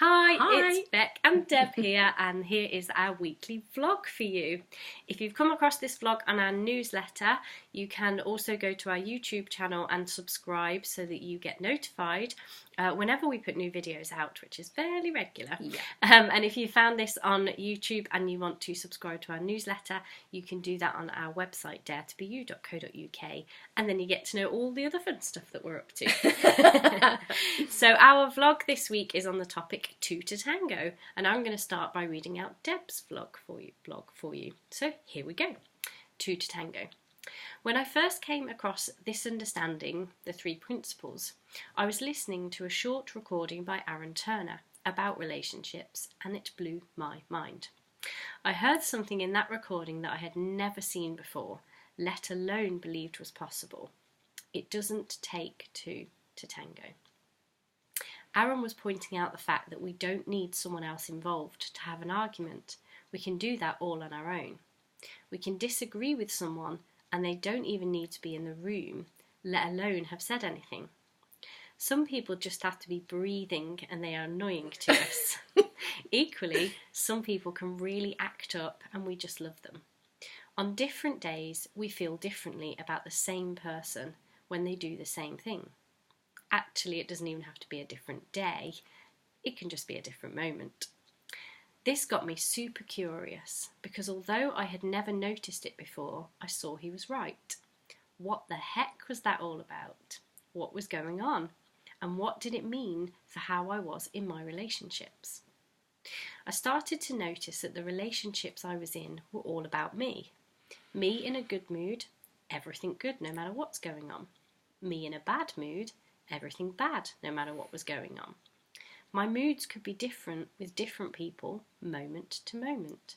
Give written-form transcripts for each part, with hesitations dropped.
Hi, Hi. it's Beck and Deb here, and here is our weekly vlog for you. If you've come across this vlog on our newsletter, you can also go to our YouTube channel and subscribe so that you get notified whenever we put new videos out, which is fairly regular. Yeah. And if you found this on YouTube and you want to subscribe to our newsletter, you can do that on our website, daretobeyu.co.uk, and then you get to know all the other fun stuff that we're up to. So our vlog this week is on the topic To Tango, and I'm going to start by reading out Deb's blog for you. So here we go. To Tango. When I first came across this understanding, the three principles, I was listening to a short recording by Aaron Turner about relationships, and it blew my mind. I heard something in that recording that I had never seen before, let alone believed was possible. It doesn't take two to tango. Aaron was pointing out the fact that we don't need someone else involved to have an argument. We can do that all on our own. We can disagree with someone and they don't even need to be in the room, let alone have said anything. Some people just have to be breathing and they are annoying to us. Equally, some people can really act up and we just love them. On different days, we feel differently about the same person when they do the same thing. Actually, it doesn't even have to be a different day. It can just be a different moment. This got me super curious because although I had never noticed it before, I saw he was right. What the heck was that all about? What was going on? And what did it mean for how I was in my relationships? I started to notice that the relationships I was in were all about me. Me in a good mood, everything good no matter what's going on. Me in a bad mood, everything bad no matter what was going on. My moods could be different with different people, moment to moment.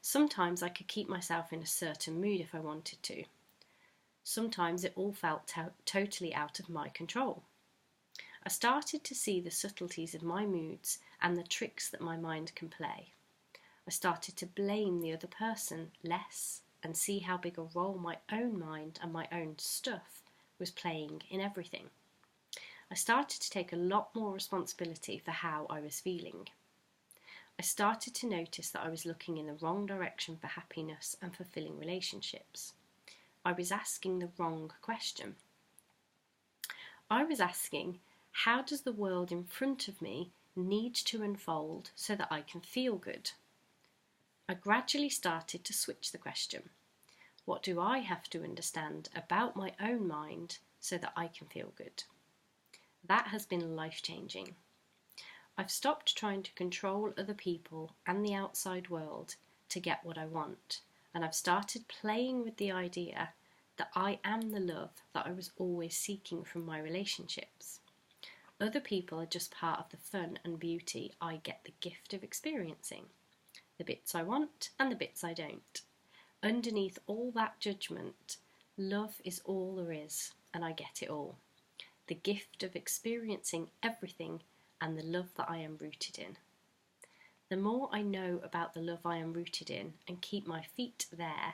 Sometimes I could keep myself in a certain mood if I wanted to. Sometimes it all felt totally out of my control. I started to see the subtleties of my moods and the tricks that my mind can play. I started to blame the other person less and see how big a role my own mind and my own stuff was playing in everything. I started to take a lot more responsibility for how I was feeling. I started to notice that I was looking in the wrong direction for happiness and fulfilling relationships. I was asking the wrong question. I was asking, how does the world in front of me need to unfold so that I can feel good? I gradually started to switch the question. What do I have to understand about my own mind so that I can feel good? That has been life-changing. I've stopped trying to control other people and the outside world to get what I want, and I've started playing with the idea that I am the love that I was always seeking from my relationships. Other people are just part of the fun and beauty I get the gift of experiencing. The bits I want and the bits I don't. Underneath all that judgment, love is all there is, and I get it all. The gift of experiencing everything and the love that I am rooted in. The more I know about the love I am rooted in and keep my feet there,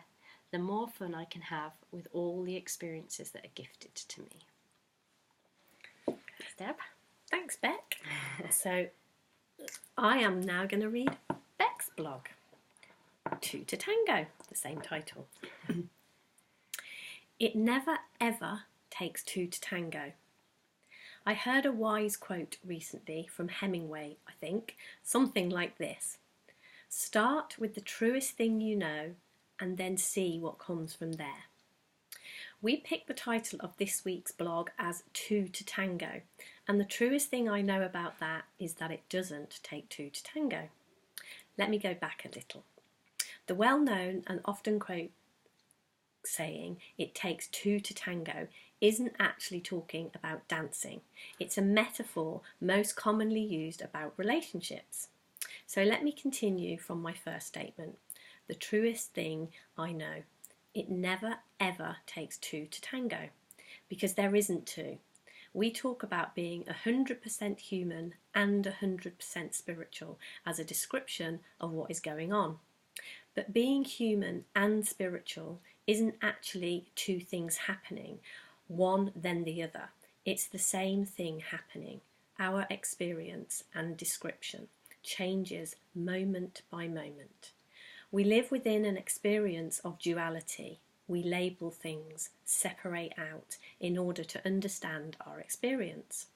the more fun I can have with all the experiences that are gifted to me. Thanks, Deb. Thanks, Beck. So I am now going to read Beck's blog, To Tango, the same title. It never ever takes two to tango. I heard a wise quote recently from Hemingway, I think, something like this. Start with the truest thing you know and then see what comes from there. We picked the title of this week's blog as To Tango, and the truest thing I know about that is that it doesn't take two to tango. Let me go back a little. The well-known and often quoted saying, it takes two to tango, isn't actually talking about dancing. It's a metaphor most commonly used about relationships. So let me continue from my first statement. The truest thing I know. It never ever takes two to tango, because there isn't two. We talk about being 100% human and 100% spiritual as a description of what is going on. But being human and spiritual isn't actually two things happening, one then the other. It's the same thing happening our experience and description changes moment by moment. We live within an experience of duality. We label things, separate out in order to understand our experience.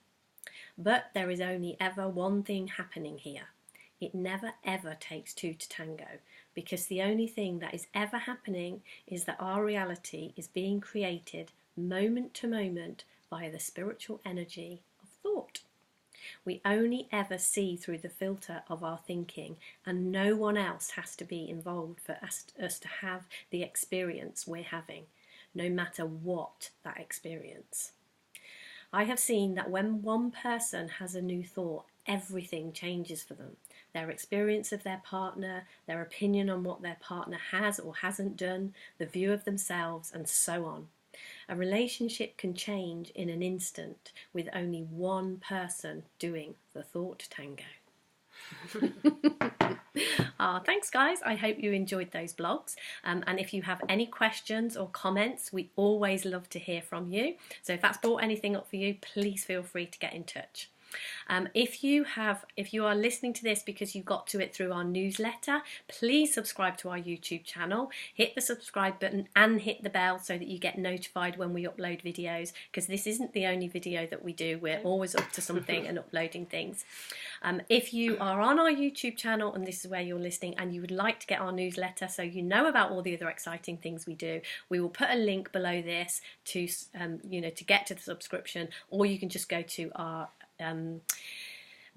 But there is only ever one thing happening here. It never ever takes two to tango, because the only thing that is ever happening is that our reality is being created moment to moment via the spiritual energy of thought. We only ever see through the filter of our thinking, and no one else has to be involved for us to have the experience we're having, no matter what that experience. I have seen that when one person has a new thought, everything changes for them. Their experience of their partner, their opinion on what their partner has or hasn't done, the view of themselves, and so on. A relationship can change in an instant with only one person doing the thought tango. Thanks guys, I hope you enjoyed those blogs, and if you have any questions or comments, we always love to hear from you. So if that's brought anything up for you, please feel free to get in touch. If you are listening to this because you got to it through our newsletter, please subscribe to our YouTube channel, hit the subscribe button and hit the bell so that you get notified when we upload videos, because this isn't the only video that we do. We're always up to something and uploading things. If you are on our YouTube channel and this is where you're listening and you would like to get our newsletter so you know about all the other exciting things we do, we will put a link below this to to get to the subscription, or you can just go to our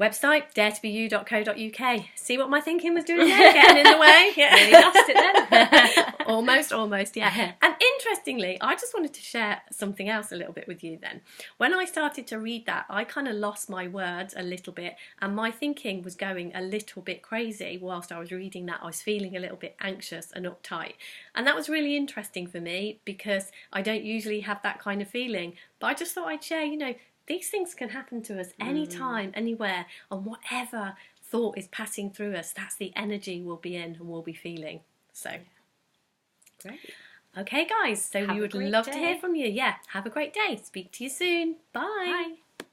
website, daretobeyou.co.uk. See what my thinking was doing there? Getting in the way. Yeah. Nearly lost it then. Almost, yeah. And interestingly, I just wanted to share something else a little bit with you then. When I started to read that, I kind of lost my words a little bit, and my thinking was going a little bit crazy whilst I was reading that. I was feeling a little bit anxious and uptight. And that was really interesting for me because I don't usually have that kind of feeling. But I just thought I'd share, these things can happen to us anytime, anywhere, and whatever thought is passing through us, that's the energy we'll be in and we'll be feeling. So, great. Okay, guys, so we would love to hear from you. Yeah, have a great day. Speak to you soon. Bye. Bye.